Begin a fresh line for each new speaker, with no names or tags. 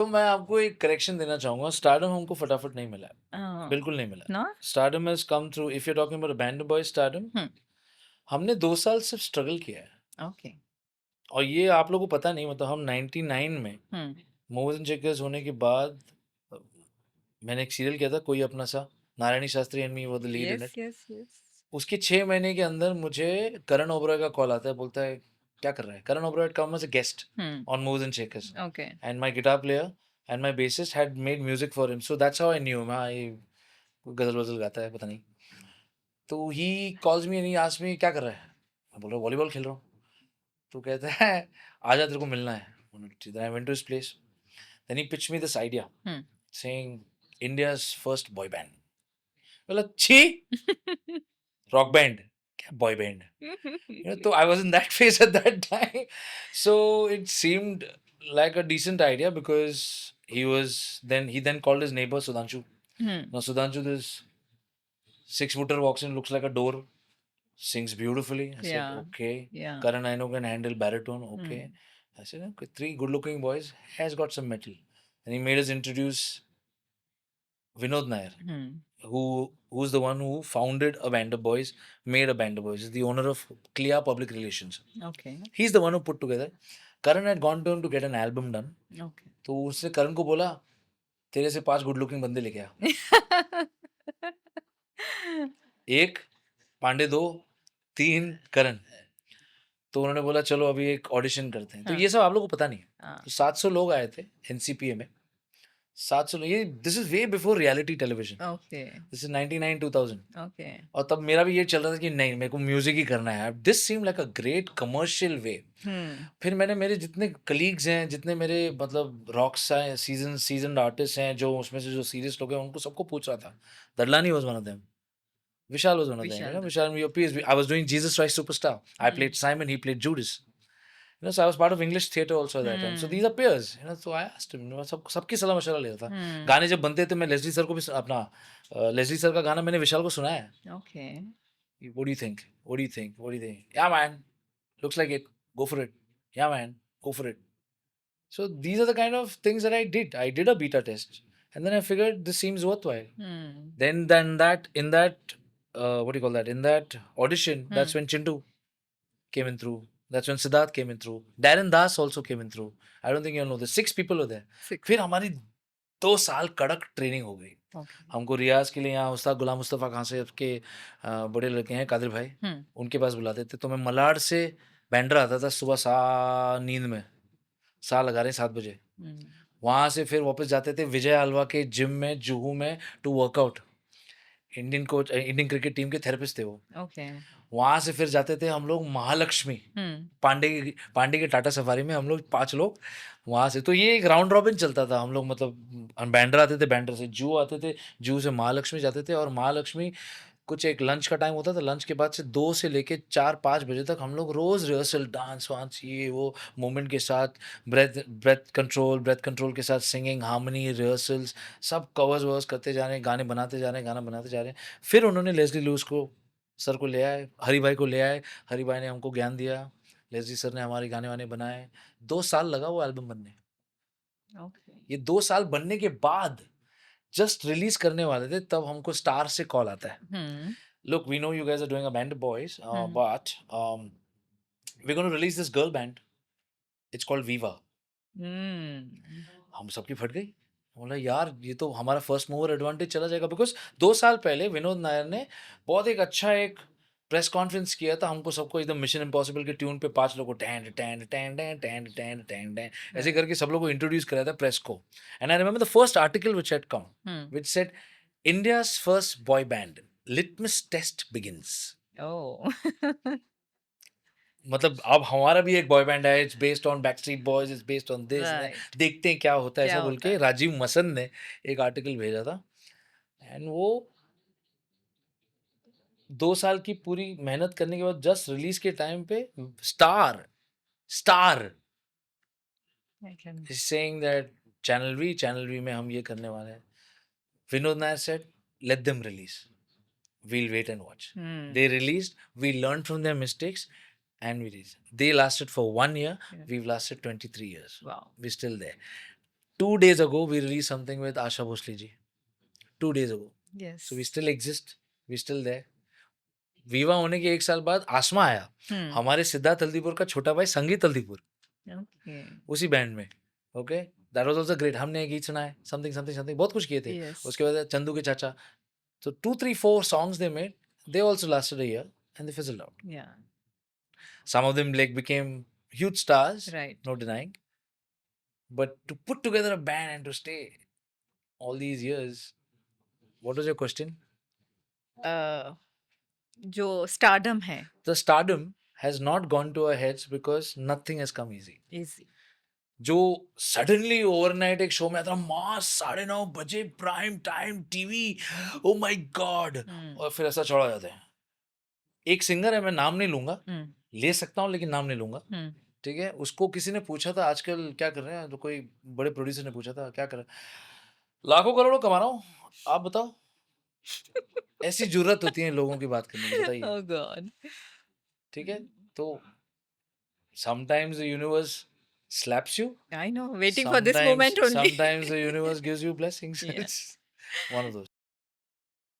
तो मैं आपको एक करेक्शन देना चाहूँगा, स्टारडम हमको फटाफट नहीं मिला है,
Oh,
बिल्कुल नहीं मिला है।
not?
Stardom has come through if you are talking about band boy stardom,
Hmm.
हमने 2 साल सिर्फ स्ट्रगल किया है
Okay.
और ये आप लोगों को पता नहीं मतलब हम 99 में
Hmm.
मूव्स एंड शेकर्स होने के बाद अ, मैंने एक सीरियल किया था कोई अपना सा, Narayani Shastri and me were the lead in
Yes,
it.
yes, yes.
उसके 6 महीने के अंदर मुझे करण ओबेरॉय का कॉल आता है, बोलता है, "क्या कर रहा है?" करण Oberoi had come as a guest
Hmm.
on Moves and Shakers
Okay.
and my guitar player and my bassist had made music for him. So that's how I knew him. हाँ, ये गज़ल-वज़ल गाता है, पता नहीं। तो he calls me and he asks me, "क्या कर रहा है?" मैं बोल रहा हूँ, "वॉलीबॉल खेल रहा हूँ।" तो कहता है, "आजा तेरे को मिलना है।" Then I went to his place. Then he pitched me this idea
Hmm.
saying, "India's first boy band." बोला, "छी! Rock band? क्या boy band?" So I was in that phase at that time. So it seemed like a decent idea because he then called his neighbor Sudhanshu.
Hmm.
Now Sudhanshu, this 6-footer walks in, looks like a door, sings beautifully. I said,
Yeah.
okay.
Yeah.
Karan I know can handle baritone. Okay.
Hmm.
I said, okay, three good-looking boys has got some metal. And he made us introduce Vinod Nair,
Hmm.
who's the one who founded a Band of Boys, made a Band of Boys. He's the owner of Clear Public Relations.
Okay.
He's the one who put together. Karan had gone to him to get an album done.
Okay.
तो उसने करण को बोला तेरे से 5 good looking बंदे लेके आ, एक पांडे, दो, तीन करण। तो उन्होंने बोला चलो अभी एक ऑडिशन करते हैं। तो
Huh.
ये सब आप लोगों को पता नहीं है।
Ah.
तो 700 लोग आए थे एनसीपीए में। 700 लोग, ये this is way before reality television.
Okay.
This is 99 2000।
Okay.
और तब मेरा भी ये चल रहा था कि नहीं मेरे को म्यूजिक ही करना है। This seem like a great commercial way.
Hmm.
फिर मैंने मेरे जितने कलीग्स हैं, जितने मेरे मतलब रॉक्स हैं, सीजन आर्टिस्ट हैं, जो उसमें से जो सीरियस लोग हैं, उनको सबको पूछ रहा था। Dadlani was one of them, Vishal was one of them,
Vishal.
Vishal up is, I was doing Jesus Christ Superstar, I
Hmm.
Played Simon, he played Judas, so I was part of English theatre also at that time. So
Hmm.
these are peers, so I asked him, सबकी सलाह मशवरा लेता था।
Hmm.
गाने जब बनते थे मैं लेस्ली सर को भी अपना लेस्ली सर का गाना मैंने विशाल को सुनाया है।
Okay.
What do you think? What do you think? What do you think? Yeah man, looks like it. Go for it. Yeah man, go for it. So these are the kind of things that I did. I did a beta test, and then I figured this seems worthwhile.
Hmm.
Then that in that what do you call that? In that audition, that's
Hmm.
when Chintu came in through. That's when Siddharth came in through. Darren Das also came in through. I don't think you know this. 6 people were there.
Six.
फिर हमारी 2 साल कड़क training हो गई।
Okay.
हमको रियाज के लिए यहाँ उस्ताद गुलाम मुस्तफ़ा खान से उसके बड़े लड़के हैं कादिर भाई,
Hmm.
उनके पास बुलाते थे। तो मैं मलाड से बैंड्रा आता था सुबह नींद में सा लगा रहे 7 बजे।
Hmm.
वहाँ से फिर वापस जाते थे विजय हलवा के जिम में जुहू में to workout. Indian coach, Indian cricket team के थेरेपिस्ट थे वो।
Okay.
वहाँ से फिर जाते थे हम लोग महालक्ष्मी,
Hmm.
पांडे के टाटा सफारी में हम लोग 5 लोग वहाँ से। तो ये एक राउंड रॉबिन चलता था। हम लोग मतलब हम बैंड्रा आते थे, बैंड्रा से जू आते थे, जू से महालक्ष्मी जाते थे, और महालक्ष्मी कुछ एक लंच का टाइम होता था। लंच के बाद से 2 से लेके 4-5 बजे तक हम लोग रोज रिहर्सल, डांस वांस, ये वो मूवमेंट के साथ, ब्रेथ कंट्रोल के साथ, सिंगिंग, हार्मनी, रिहर्सल्स, सब कवर्स वर्स करते जा रहे हैं, गाने बनाते जा रहे हैं, गाना बनाते जा रहे हैं। फिर उन्होंने लेस्ली लूज को, सर को ले आए, हरी भाई को ले आए, हरी भाई ने हमको ज्ञान दिया, लेस्ली सर ने हमारे गाने वाने बनाए। 2 साल लगा वो एल्बम बनने।
Okay.
ये 2 साल बनने के बाद जस्ट रिलीज करने वाले थे, तब हमको स्टार से कॉल आता है,
Hmm.
look, we know you guys are doing a band of boys,
Hmm.
but we're going to release this girl band. It's called Viva.
Hmm.
हम सबकी फट गई। बोला यार ये तो हमारा फर्स्ट मूवर एडवांटेज चला जाएगा, बिकॉज 2 साल पहले विनोद नायर ने बहुत एक अच्छा एक प्रेस कॉन्फ्रेंस किया था। हमको सबको एकदम मिशन इम्पॉसिबल के ट्यून पे 5 लोगों को stand stand stand stand stand stand stand stand ऐसे
Right.
करके सब लोगों को इंट्रोड्यूस कराया था प्रेस को। And I remember the first article which had come,
Hmm.
Which said India's first boy band, litmus test begins.
Oh.
मतलब अब हमारा भी एक बॉय बैंड है, it's based on Backstreet Boys, it's based on this,
Right.
देखते हैं क्या होता है,
क्या
ऐसा बोल
होता
के
है?
राजीव मसन ने एक आर्टिकल भेजा था। एंड वो 2 साल की पूरी मेहनत करने के बाद जस्ट रिलीज के टाइम पे star star
I can.
Saying that channel V में हम ये करने वाले हैं। Vinod Nair said let them release, we'll wait and watch.
Hmm.
They released, we learned from their mistakes, and we released. They lasted for 1 year,
Yeah.
we've lasted 23 years.
Wow.
We're still there. 2 days ago, we released something with Asha Bhosle ji. 2 days ago.
Yes.
So we still exist. We still there. विवा होने के 1 साल बाद आसमा आया.
Hmm.
हमारे सिद्धार्थ हल्दीपुर का छोटा भाई संगीत हल्दीपुर.
Okay.
उसी बैंड में. Okay. That was also great. हमने एक गीत सुना है. समथिंग बहुत कुछ किए थे.
Yes.
उसके बाद चंदू के चाचा. So 2, 3, 4 songs they made. They also lasted a year and they fizzled out.
Yeah.
Some of them like became huge stars.
Right.
No denying. But to put together a band and to stay all these years, what was your question?
जो stardom है.
The stardom has not gone to our heads because nothing has come easy.
Easy.
जो suddenly overnight एक show में आता मास 9:30 बजे prime time TV, oh my God,
Hmm.
और फिर ऐसा चढ़ा जाता है. एक सिंगर है, मैं नाम नहीं लूंगा,
Hmm.
ले सकता हूँ लेकिन नाम नहीं लूंगा.
Hmm.
ठीक है. उसको किसी ने पूछा था आजकल क्या कर रहे हैं, तो कोई बड़े प्रोड्यूसर ने पूछा था क्या कर रहे हैं. लाखों करोड़ों कमा रहा हूँ, आप बताओ. ऐसी जरूरत होती है लोगों की बात करने की, बताइए.
Oh God.
ठीक है. तो sometimes the universe slaps you.
I know. Waiting for this moment only.
Sometimes the universe gives you blessings.
Yeah.
It's one of those.